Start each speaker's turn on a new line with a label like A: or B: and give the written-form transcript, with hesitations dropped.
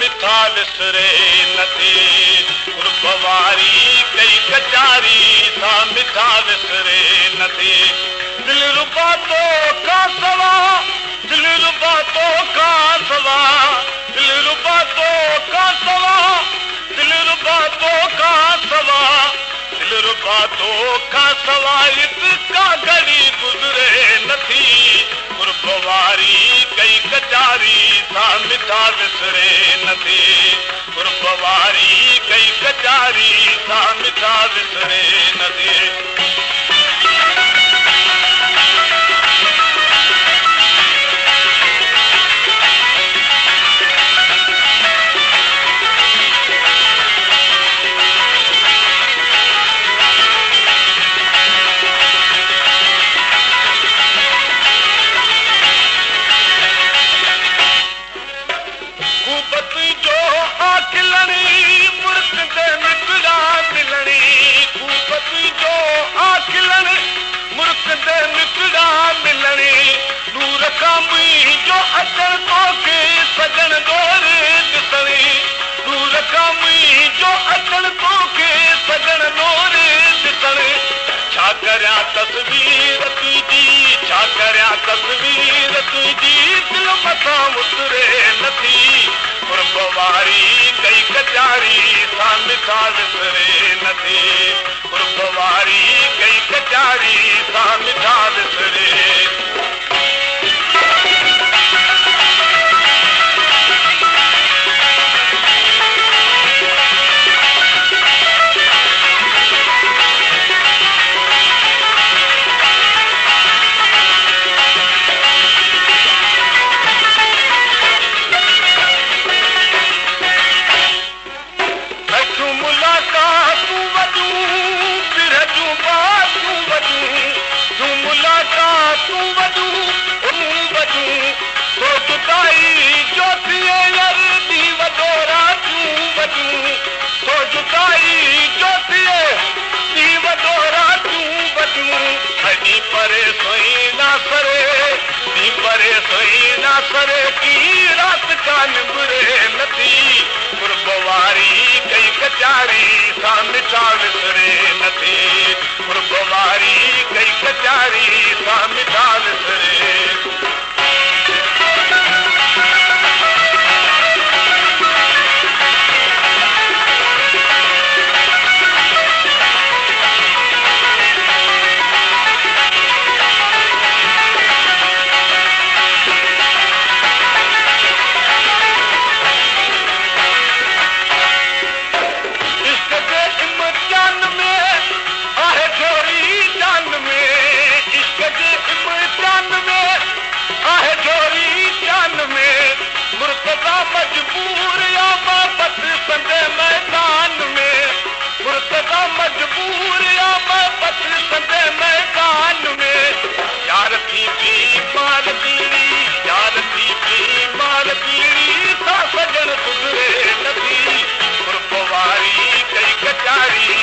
A: मिठा विसरे नथी कुर्बवारी कई कचारी सा मिठा विसरे नथी दिल रुबा तो का सवा दिल रुबा तो का सवा दिल रुबा तो का सवा दिल रुबा तो का सवा दिल रुबा तो का सवा इसका घड़ी गुजरे नथी कुर्बवारी कई कचारी सा मिठा विसरे नथी कुर्बवारी कई कचारी सा मिठा विसरे नथी तस्वीर तुझी छा करियां तस्वीर तुझी दिल मथां उतरे नथी कुर्बवारी कई कचारी सा मिठा विसरे नथी कुर्बवारी कई कचारी सा मिठा विसरे सरे की रात का निबरे नथी कुर्बवारी कई कचारी सा मिठा विसरे नथी कुर्बवारी कई कचारी सा मिठा विसरे मजबूर या वापस संदे मैदान में मुर्तजा मजबूर या वापस संदे मैदान में यार थी बीमार पीड़ी यार थी बीमार पीड़ी सा सजन गुजरे नथी कुर्बवारी कई कचारी